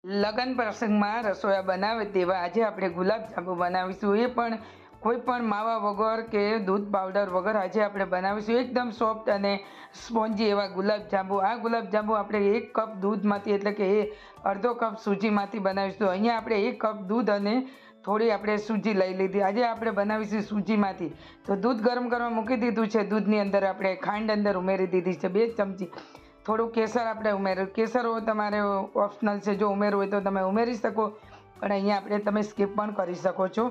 લગ્ન પ્રસંગમાં રસોયા બનાવે તેવા આજે આપણે ગુલાબજાંબુ બનાવીશું. એ પણ કોઈ પણ માવા વગર કે દૂધ પાવડર વગર આજે આપણે બનાવીશું. એકદમ સોફ્ટ અને સ્પોન્જી એવા ગુલાબજાંબુ. આ ગુલાબજાંબુ આપણે 1 કપ દૂધમાંથી એટલે કે અડધો કપ સૂજીમાંથી બનાવીશું. અહીંયા આપણે 1 કપ દૂધ અને થોડી આપણે સૂજી લઈ લીધી. આજે આપણે બનાવીશું સૂજીમાંથી. તો દૂધ ગરમ કરવા મૂકી દીધું છે. દૂધની અંદર આપણે ખાંડ અંદર ઉમેરી દીધી છે 2 ચમચી. થોડું કેસર આપણે ઉમેર્યું. કેસર તમારે ઓપ્શનલ છે, જો ઉમેરવું હોય તો તમે ઉમેરી શકો, પણ અહીંયા આપણે તમે સ્કીપ પણ કરી શકો છો.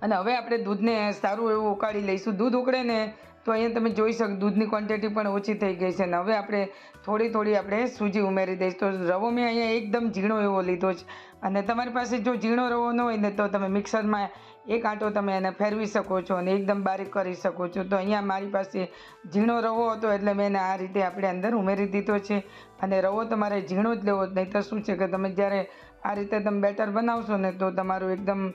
અને હવે આપણે દૂધને સારું એવું ઉકાળી લઈશું. દૂધ ઉકળે ને તો અહીંયા તમે જોઈ શકો દૂધની ક્વોન્ટિટી પણ ઓછી થઈ ગઈ છે. અને હવે આપણે થોડી આપણે સૂજી ઉમેરી દઈશું. તો રવો મેં અહીંયા એકદમ ઝીણો એવો લીધો છે. અને તમારી પાસે જો ઝીણો રવો ન હોય ને તો તમે મિક્સરમાં એક આંટો તમે એને ફેરવી શકો છો અને એકદમ બારીક કરી શકો છો. તો અહીંયા મારી પાસે ઝીણો રવો હતો એટલે મેં એને આ રીતે આપણે અંદર ઉમેરી દીધો છે. અને રવો તમારે ઝીણો જ લેવો, નહીં તો શું છે કે તમે જ્યારે આ રીતે તમે બેટર બનાવશો ને તો તમારું એકદમ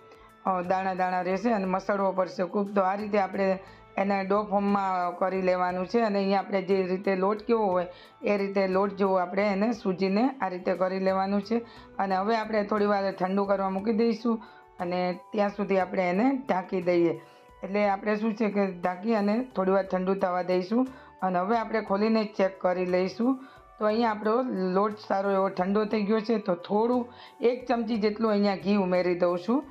દાણા દાણા રહેશે અને મસળવો પડશે ખૂબ. તો આ રીતે આપણે એને ડો ફોર્મમાં કરી લેવાનું છે. અને અહીંયા આપણે જે રીતે લોટ કેવો હોય એ રીતે લોટ જેવો આપણે એને સૂજીને આ રીતે કરી લેવાનું છે. અને હવે આપણે થોડી વાર ઠંડુ કરવા મૂકી દઈશું અને ત્યાં સુધી આપણે એને ઢાંકી દઈએ. એટલે આપણે શું છે કે ઢાંકી અને થોડી વાર ઠંડુ થવા દઈશું. અને હવે આપણે ખોલીને ચેક કરી લઈશું. તો અહીંયા આપણો લોટ સારો એવો ઠંડો થઈ ગયો છે. તો થોડું 1 ચમચી જેટલું અહીંયા ઘી ઉમેરી દઉં છું.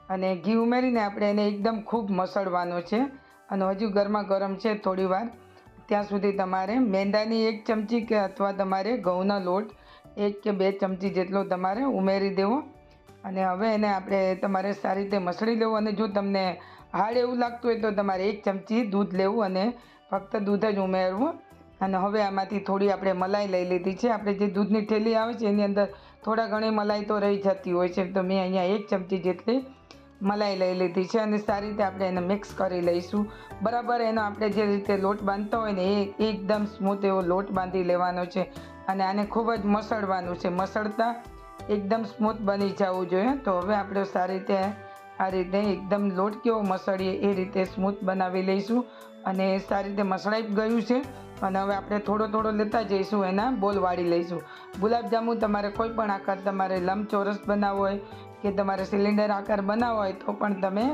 અને ઘી ઉમેરીને આપણે એને એકદમ ખૂબ મસળવાનો છે. અને હજુ ગરમા ગરમ છે થોડી વાર, ત્યાં સુધી તમારે મેંદાની 1 ચમચી કે અથવા તમારે ઘઉંનો લોટ 1 કે 2 ચમચી જેટલો તમારે ઉમેરી દેવો. અને હવે એને આપણે તમારે સારી રીતે મસળી લેવું. અને જો તમને હાર્ડ એવું લાગતું હોય તો તમારે 1 ચમચી દૂધ લેવું અને ફક્ત દૂધ જ ઉમેરવું. અને હવે આમાંથી થોડી આપણે મલાઈ લઈ લીધી છે. આપણે જે દૂધની થેલી આવે છે એની અંદર થોડા ઘણી મલાઈ તો રહી જતી હોય છે. તો મેં અહીંયા 1 ચમચી જેટલી મલાઈ લઈ લીધી છે. અને સારી રીતે આપણે એને મિક્સ કરી લઈશું. બરાબર એનો આપણે જે રીતે લોટ બાંધતા હોય ને એ એકદમ સ્મૂથ એવો લોટ બાંધી લેવાનો છે. અને આને ખૂબ જ મસળવાનું છે. મસળતા એકદમ સ્મૂથ બની જવું જોઈએ. તો હવે આપણે સારી રીતે આ રીતે એકદમ લોટ કેવો મસળીએ એ રીતે સ્મૂથ બનાવી લઈશું. અને સારી રીતે મસળાઈ ગયું છે. અને હવે આપણે થોડો લેતા જઈશું, એના બોલ વાળી લઈશું. ગુલાબજાંબુ તમારે કોઈ પણ આકાર, તમારે લંબચોરસ બનાવવો હોય કે તમારે સિલિન્ડર આકાર બનાવવો હોય તો પણ તમે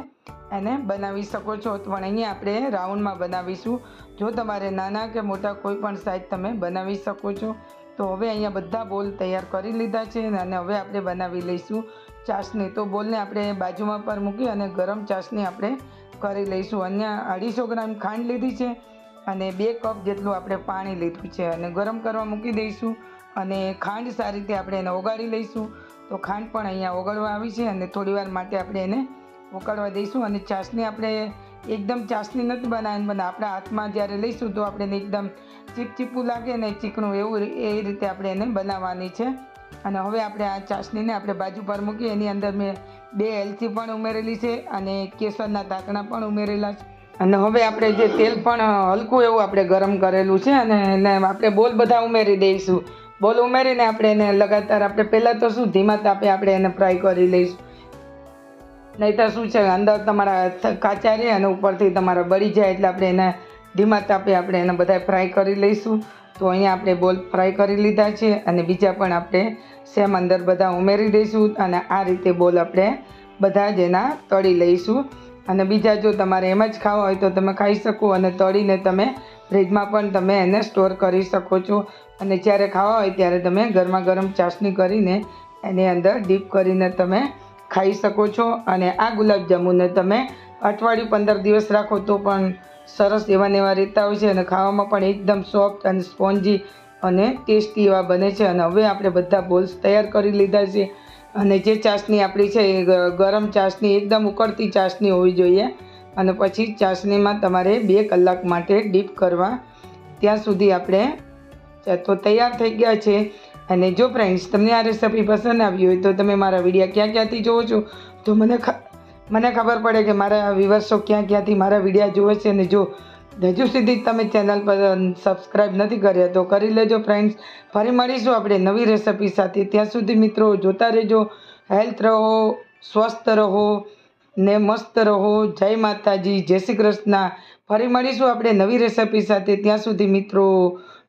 એને બનાવી શકો છો. પણ અહીંયા આપણે રાઉન્ડમાં બનાવીશું. જો તમારે નાના કે મોટા કોઈ પણ સાઈઝ તમે બનાવી શકો છો. તો હવે અહીંયા બધા બોલ તૈયાર કરી લીધા છે. અને હવે આપણે બનાવી લઈશું ચાસણી. તો બોલને આપણે બાજુમાં પર મૂકી અને ગરમ ચાસણી આપણે કરી લઈશું. અહીંયા 250 ગ્રામ ખાંડ લીધી છે અને 2 કપ જેટલું આપણે પાણી લીધું છે. અને ગરમ કરવા મૂકી દઈશું. અને ખાંડ સારી રીતે આપણે એને ઓગાળી લઈશું. તો ખાંડ પણ અહીંયા ઓગળવા આવી છે અને થોડી વાર માટે આપણે એને ઉકળવા દઈશું. અને ચાસણી આપણે એકદમ ચાસણી નથી બનાવવાની, પણ આપણા હાથમાં જ્યારે લઈશું તો આપણે એકદમ ચીપચીપું લાગે ને ચીકણું એવું એ રીતે આપણે એને બનાવવાની છે. અને હવે આપણે આ ચાસણીને આપણે બાજુ પર મૂકી એની અંદર મેં 2 એલચી પણ ઉમેરેલી છે અને કેસરના ટાંકણા પણ ઉમેરેલા છે. અને હવે આપણે જે તેલ પણ હલકું એવું આપણે ગરમ કરેલું છે અને એને આપણે બોલ બધા ઉમેરી દઈશું. બોલ ઉમેરીને આપણે એને લગાતાર આપણે પહેલાં તો શું ધીમા તાપે આપણે એને ફ્રાય કરી લઈશું. નહીં તો શું છે અંદર તમારા કાચા રહે અને ઉપરથી તમારા બળી જાય. એટલે આપણે એને ધીમા તાપે આપણે એને બધા ફ્રાય કરી લઈશું. તો અહીંયા આપણે બોલ ફ્રાય કરી લીધા છે અને બીજા પણ આપણે સેમ અંદર બધા ઉમેરી દઈશું. અને આ રીતે બોલ આપણે બધા જ એના તળી લઈશું. અને બીજા જો તમારે એમ જ ખાવા હોય તો તમે ખાઈ શકો અને તળીને તમે ફ્રીજમાં પણ તમે એને સ્ટોર કરી શકો છો. અને જ્યારે ખાવા હોય ત્યારે તમે ગરમા ગરમ ચાસણી કરીને એની અંદર ડીપ કરીને તમે ખાઈ શકો છો. અને આ ગુલાબજાંબુને તમે અઠવાડિયું 15 દિવસ રાખો તો પણ સરસ એવા ને એવા રહેતા હોય છે. અને ખાવામાં પણ એકદમ સોફ્ટ અને સ્પોન્જી અને ટેસ્ટી એવા બને છે. અને હવે આપણે બધા બોલ્સ તૈયાર કરી લીધા છે. અને જે ચાસણી આપણી છે એ ગરમ ચાસણી, એકદમ ઉકળતી ચાસણી હોવી જોઈએ. અને પછી ચાસણીમાં તમારે 2 કલાક માટે ડીપ કરવા, ત્યાં સુધી આપણે તો તૈયાર થઈ ગયા છે. અને જો ફ્રેન્ડ્સ તમને આ રેસીપી પસંદ આવી હોય તો તમે મારા વિડીયો ક્યાંથી જોવો છો તો મને ખબર પડે કે મારા વ્યુઅર્સો ક્યાંથી મારા વિડીયો જોવે છે. અને જો હજુ સુધી તમે ચેનલ પર સબસ્ક્રાઈબ નથી કર્યા તો કરી લેજો ફ્રેન્ડ્સ. ફરી મળીશું આપણે નવી રેસીપી સાથે. ત્યાં સુધી મિત્રો જોતા રહેજો. હેલ્થ રહો, સ્વસ્થ રહો ને મસ્ત રહો. જય માતાજી, જય શ્રી કૃષ્ણ. ફરી મળીશું આપણે નવી રેસીપી સાથે. ત્યાં સુધી મિત્રો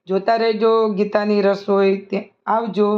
જોતા રહેજો ગીતાની રસોઈ. આવજો.